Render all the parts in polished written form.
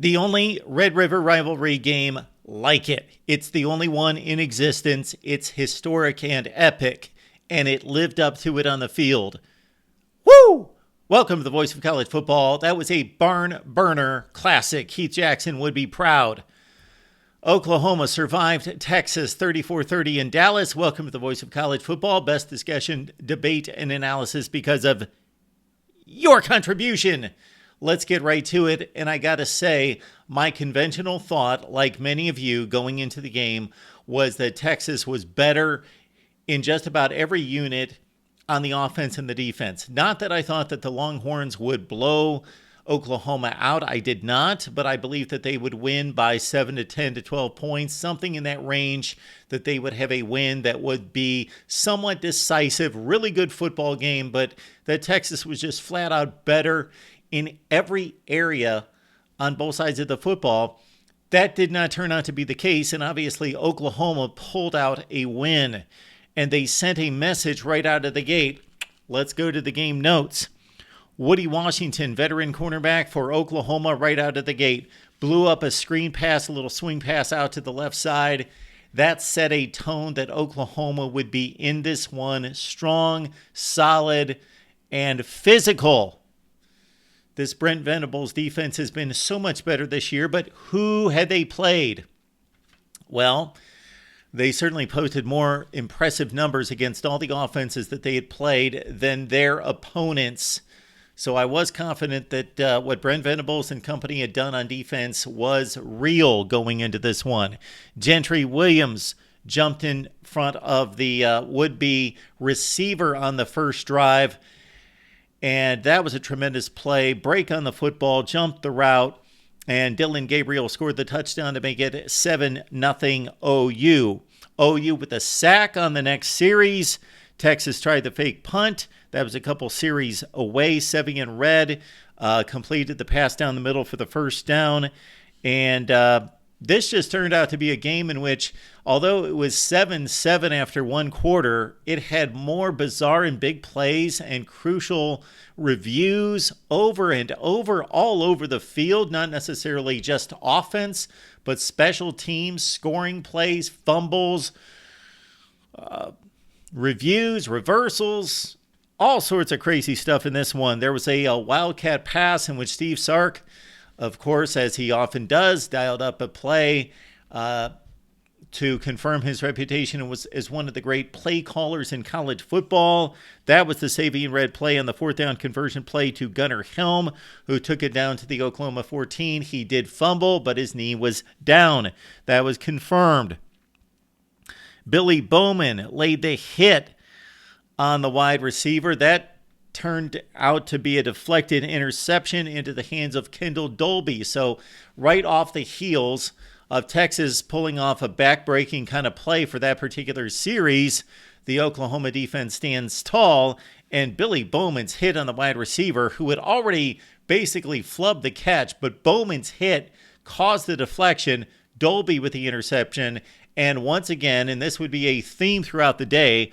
The only Red River rivalry game like it. It's the only one in existence. It's historic and epic, and it lived up to it on the field. Woo! Welcome to the Voice of College Football. That was a barn burner classic. Keith Jackson would be proud. Oklahoma survived Texas 34-30 in Dallas. Welcome to the Voice of College Football. Best discussion, debate, and analysis because of your contribution. Let's get right to it. And I got to say, my conventional thought, like many of you going into the game, was that Texas was better in just about every unit on the offense and the defense. Not that I thought that the Longhorns would blow Oklahoma out. I did not, but I believe that they would win by 7 to 10 to 12 points, something in that range, that they would have a win that would be somewhat decisive, really good football game, but that Texas was just flat out better in every area on both sides of the football. That did not turn out to be the case, and obviously Oklahoma pulled out a win, and they sent a message right out of the gate. Let's go to the game notes. Woody Washington, veteran cornerback for Oklahoma, right out of the gate, blew up a screen pass, a little swing pass out to the left side. That set a tone that Oklahoma would be in this one strong, solid, and physical. This Brent Venables defense has been so much better this year, but who had they played? Well, they certainly posted more impressive numbers against all the offenses that they had played than their opponents. So I was confident that what Brent Venables and company had done on defense was real going into this one. Gentry Williams jumped in front of the would-be receiver on the first drive, and that was a tremendous play. Break on the football, jumped the route, and Dillon Gabriel scored the touchdown to make it 7-0 OU. OU with a sack on the next series. Texas tried the fake punt. That was a couple series away. Sevian Red completed the pass down the middle for the first down. And this just turned out to be a game in which, although it was 7-7 after one quarter, it had more bizarre and big plays and crucial reviews over and over, all over the field, not necessarily just offense, but special teams, scoring plays, fumbles, reviews, reversals, all sorts of crazy stuff in this one. There was a wildcat pass in which Steve Sark, of course, as he often does, dialed up a play to confirm his reputation as one of the great play callers in college football. That was the Savian Red play on the fourth down conversion play to Gunnar Helm, who took it down to the Oklahoma 14. He did fumble, but his knee was down. That was confirmed. Billy Bowman laid the hit on the wide receiver. That turned out to be a deflected interception into the hands of Kendall Dolby. So right off the heels of Texas pulling off a back-breaking kind of play for that particular series, the Oklahoma defense stands tall, and Billy Bowman's hit on the wide receiver, who had already basically flubbed the catch, but Bowman's hit caused the deflection, Dolby with the interception, and once again, and this would be a theme throughout the day,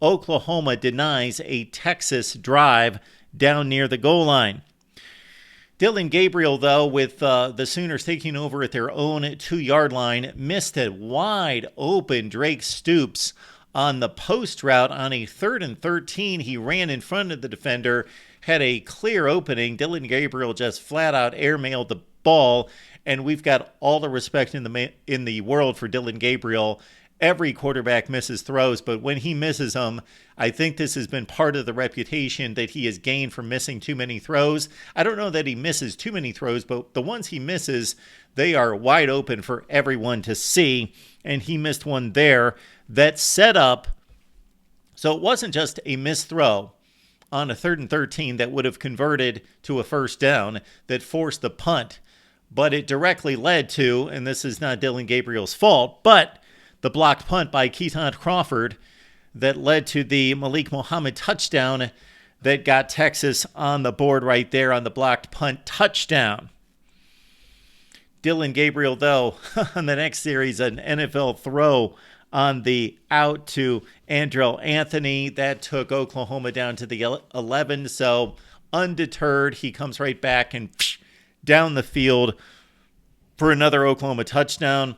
Oklahoma denies a Texas drive down near the goal line. Dillon Gabriel, though, with the Sooners taking over at their own 2-yard line, missed a wide open Drake Stoops on the post route on a 3rd and 13. He ran in front of the defender, had a clear opening. Dillon Gabriel just flat out airmailed the ball, and we've got all the respect in the world for Dillon Gabriel. Every quarterback misses throws, but when he misses them, I think this has been part of the reputation that he has gained from missing too many throws. I don't know that he misses too many throws, but the ones he misses, they are wide open for everyone to see, and he missed one there that set up. So it wasn't just a missed throw on a 3rd and 13 that would have converted to a first down that forced the punt, but it directly led to, and this is not Dillon Gabriel's fault, but the blocked punt by Keaton Crawford that led to the Malik Muhammad touchdown that got Texas on the board right there on the blocked punt touchdown. Dillon Gabriel, though, on the next series, an NFL throw on the out to Andrell Anthony. That took Oklahoma down to the 11. So undeterred, he comes right back and down the field, for another Oklahoma touchdown.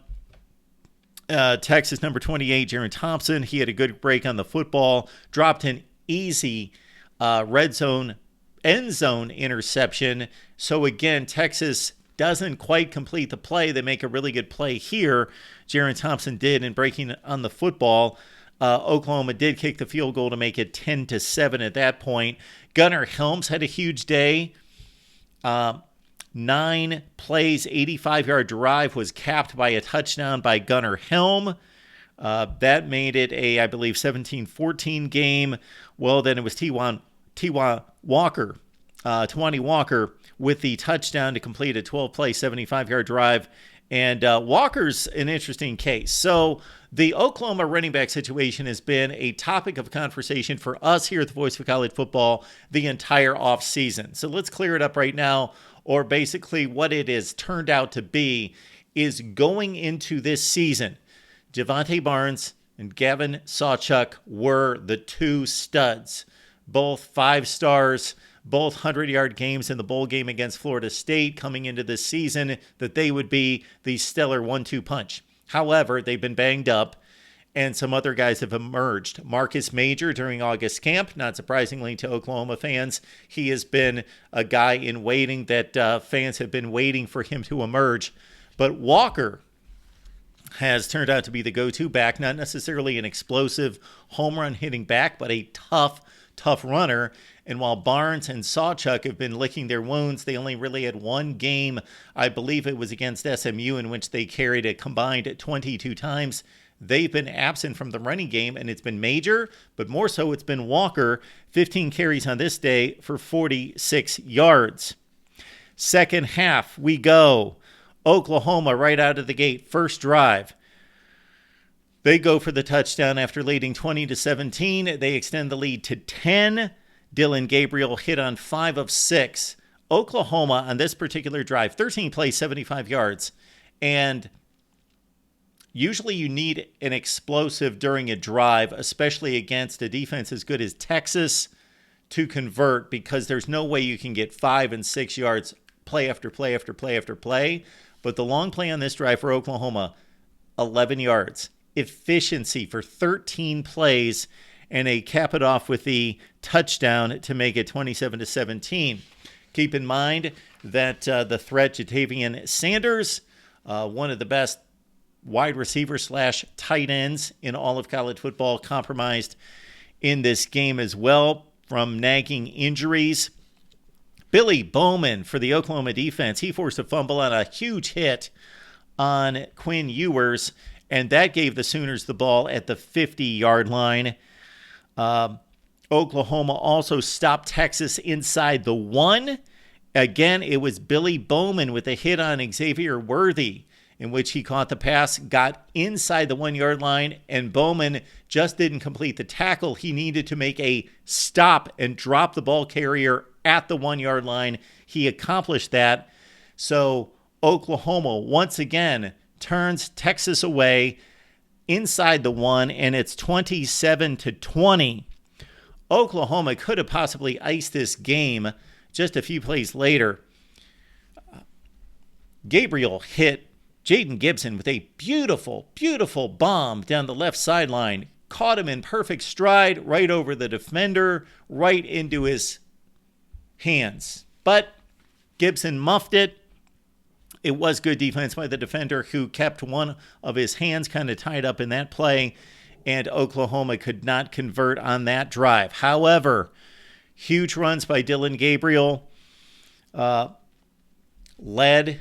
Texas number 28, Jaron Thompson. He had a good break on the football, dropped an easy red zone, end zone interception. So again, Texas doesn't quite complete the play. They make a really good play here. Jaron Thompson did in breaking on the football. Oklahoma did kick the field goal to make it 10-7 at that point. Gunnar Helms had a huge day. 9 plays, 85-yard drive was capped by a touchdown by Gunnar Helm. That made it a, I believe, 17-14 game. Well, then it was Tawani Walker with the touchdown to complete a 12-play, 75-yard drive. And Walker's an interesting case. So the Oklahoma running back situation has been a topic of conversation for us here at the Voice of College Football the entire offseason. So let's clear it up right now, or basically what it has turned out to be is going into this season, Javonte Barnes and Gavin Sawchuk were the two studs, both 5 stars, both 100-yard games in the bowl game against Florida State coming into this season, that they would be the stellar 1-2 punch. However, they've been banged up, and some other guys have emerged. Marcus Major during August camp, not surprisingly to Oklahoma fans, he has been a guy in waiting that fans have been waiting for him to emerge. But Walker has turned out to be the go-to back, not necessarily an explosive home run hitting back, but a tough runner. And while Barnes and Sawchuk have been licking their wounds, they only really had one game, I believe it was against SMU, in which they carried a combined 22 times. They've been absent from the running game, and it's been Major, but more so it's been Walker, 15 carries on this day for 46 yards. Second half, we go. Oklahoma right out of the gate, first drive. They go for the touchdown after leading 20-17. They extend the lead to 10. Dillon Gabriel hit on 5 of 6. Oklahoma on this particular drive, 13 plays, 75 yards. And usually you need an explosive during a drive, especially against a defense as good as Texas, to convert, because there's no way you can get 5 and 6 yards play after play after play after play. But the long play on this drive for Oklahoma, 11 yards. Efficiency for 13 plays, and they cap it off with the touchdown to make it 27-17. Keep in mind that the threat, Jatavian Sanders, one of the best wide receivers / tight ends in all of college football, compromised in this game as well from nagging injuries. Billy Bowman for the Oklahoma defense, he forced a fumble on a huge hit on Quinn Ewers, and that gave the Sooners the ball at the 50-yard line. Oklahoma also stopped Texas inside the 1. Again, it was Billy Bowman with a hit on Xavier Worthy, in which he caught the pass, got inside the 1-yard line, and Bowman just didn't complete the tackle. He needed to make a stop and drop the ball carrier at the 1-yard line. He accomplished that. So Oklahoma once again turns Texas away inside the 1, and it's 27-20. Oklahoma could have possibly iced this game just a few plays later. Gabriel hit Jaden Gibson with a beautiful, beautiful bomb down the left sideline. Caught him in perfect stride, right over the defender, right into his hands. But Gibson muffed it. It was good defense by the defender, who kept one of his hands kind of tied up in that play, and Oklahoma could not convert on that drive. However, huge runs by Dillon Gabriel led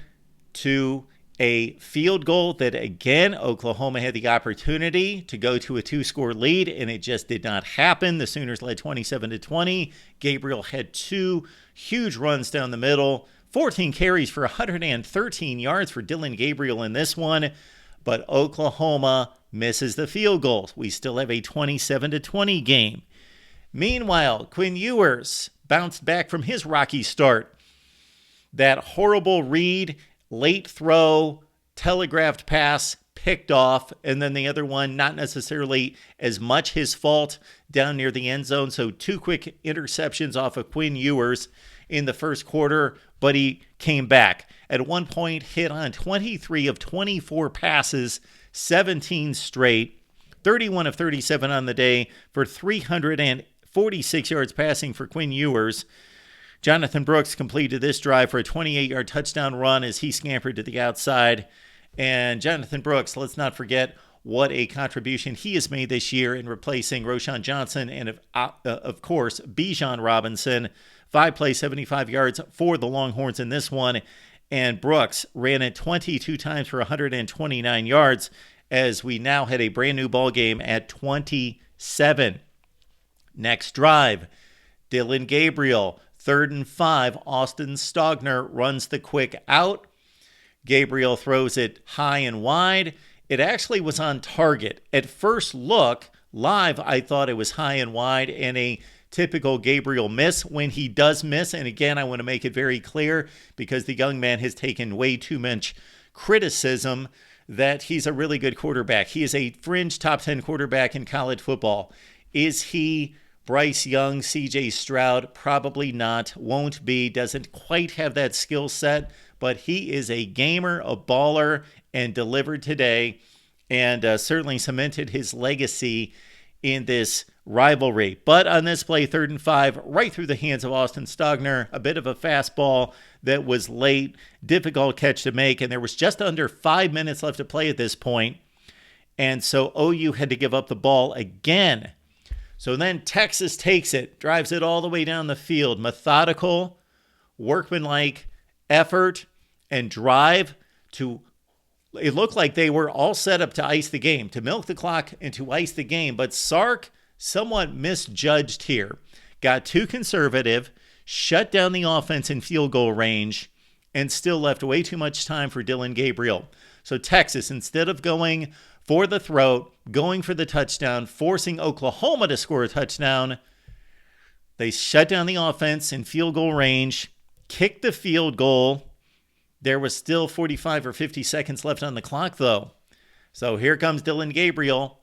to a field goal that, again, Oklahoma had the opportunity to go to a 2-score lead, and it just did not happen. The Sooners led 27-20. Gabriel had 2 huge runs down the middle. 14 carries for 113 yards for Dillon Gabriel in this one, but Oklahoma misses the field goal. We still have a 27-20 game. Meanwhile, Quinn Ewers bounced back from his rocky start. That horrible read, late throw, telegraphed pass picked off, and then the other one, not necessarily as much his fault, down near the end zone. So 2 quick interceptions off of Quinn Ewers in the first quarter, but he came back. At one point, hit on 23 of 24 passes, 17 straight, 31 of 37 on the day for 346 yards passing for Quinn Ewers. Jonathan Brooks completed this drive for a 28-yard touchdown run as he scampered to the outside. And Jonathan Brooks, let's not forget what a contribution he has made this year in replacing Roschon Johnson and, of course, Bijan Robinson. 5 plays, 75 yards for the Longhorns in this one. And Brooks ran it 22 times for 129 yards as we now had a brand new ball game at 27. Next drive, Dylan Gabriel, 3rd and 5. Austin Stogner runs the quick out. Gabriel throws it high and wide. It actually was on target. At first look, live, I thought it was high and wide and a typical Gabriel miss. When he does miss, and again, I want to make it very clear because the young man has taken way too much criticism that he's a really good quarterback. He is a fringe top 10 quarterback in college football. Is he Bryce Young, CJ Stroud? Probably not. Won't be. Doesn't quite have that skill set, but he is a gamer, a baller, and delivered today, and certainly cemented his legacy in this rivalry. But on this play, 3rd and 5, right through the hands of Austin Stogner, a bit of a fastball that was late, difficult catch to make, and there was just under 5 minutes left to play at this point, and so OU had to give up the ball again. So then Texas takes it, drives it all the way down the field. Methodical, workmanlike effort and drive to, it looked like they were all set up to ice the game, to milk the clock and to ice the game. But Sark somewhat misjudged here, got too conservative, shut down the offense in field goal range, and still left way too much time for Dylan Gabriel. So Texas, instead of going for the throat, going for the touchdown, forcing Oklahoma to score a touchdown, they shut down the offense in field goal range, kicked the field goal. There was still 45 or 50 seconds left on the clock, though. So here comes Dylan Gabriel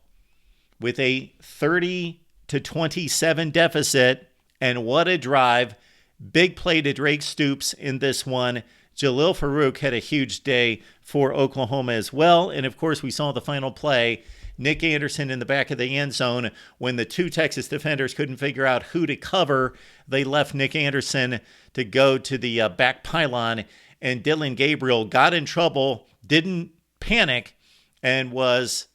with a 30-27 deficit. And what a drive. Big play to Drake Stoops in this one. Jalil Farouk had a huge day for Oklahoma as well. And, of course, we saw the final play. Nick Anderson in the back of the end zone. When the 2 Texas defenders couldn't figure out who to cover, they left Nick Anderson to go to the back pylon. And Dylan Gabriel got in trouble, didn't panic, and was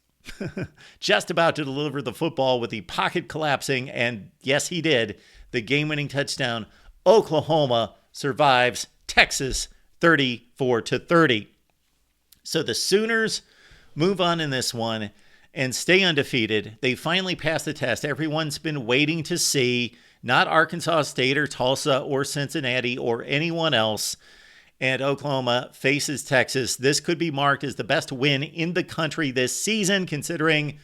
just about to deliver the football with the pocket collapsing. And yes, he did. The game-winning touchdown. Oklahoma survives Texas 34-30. So the Sooners move on in this one and stay undefeated. They finally passed the test. Everyone's been waiting to see, not Arkansas State or Tulsa or Cincinnati or anyone else. And Oklahoma faces Texas. This could be marked as the best win in the country this season, considering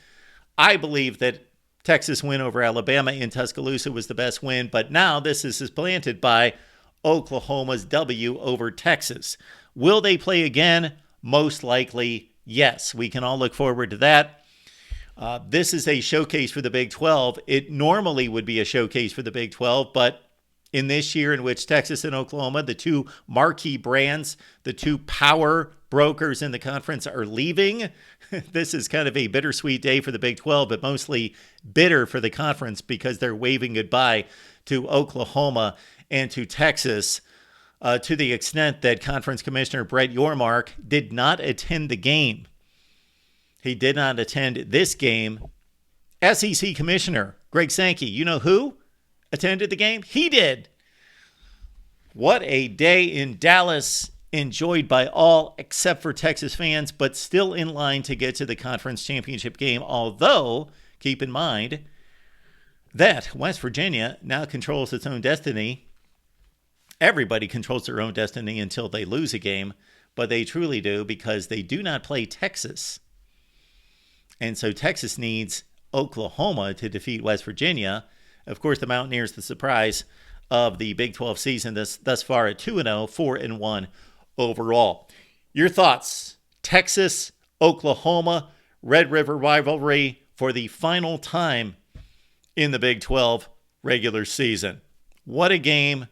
I believe that Texas win over Alabama in Tuscaloosa was the best win. But now this is supplanted by Oklahoma's W over Texas. Will they play again? Most likely, yes. We can all look forward to that. This is a showcase for the Big 12. It normally would be a showcase for the Big 12, but in this year in which Texas and Oklahoma, the 2 marquee brands, the 2 power brokers in the conference, are leaving, this is kind of a bittersweet day for the Big 12, but mostly bitter for the conference because they're waving goodbye to Oklahoma and to Texas, to the extent that Conference Commissioner Brett Yormark did not attend the game. He did not attend this game. SEC Commissioner Greg Sankey, you know who attended the game? He did. What a day in Dallas, enjoyed by all except for Texas fans, but still in line to get to the conference championship game. Although, keep in mind that West Virginia now controls its own destiny. Everybody controls their own destiny until they lose a game, but they truly do because they do not play Texas. And so Texas needs Oklahoma to defeat West Virginia. Of course, the Mountaineers, the surprise of the Big 12 season thus far at 2-0, 4-1 overall. Your thoughts? Texas, Oklahoma Red River rivalry for the final time in the Big 12 regular season. What a game.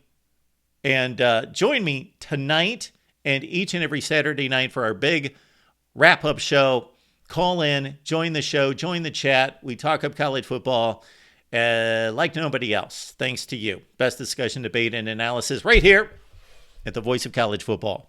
And join me tonight and each and every Saturday night for our big wrap-up show. Call in, join the show, join the chat. We talk up college football like nobody else, thanks to you. Best discussion, debate, and analysis right here at the Voice of College Football.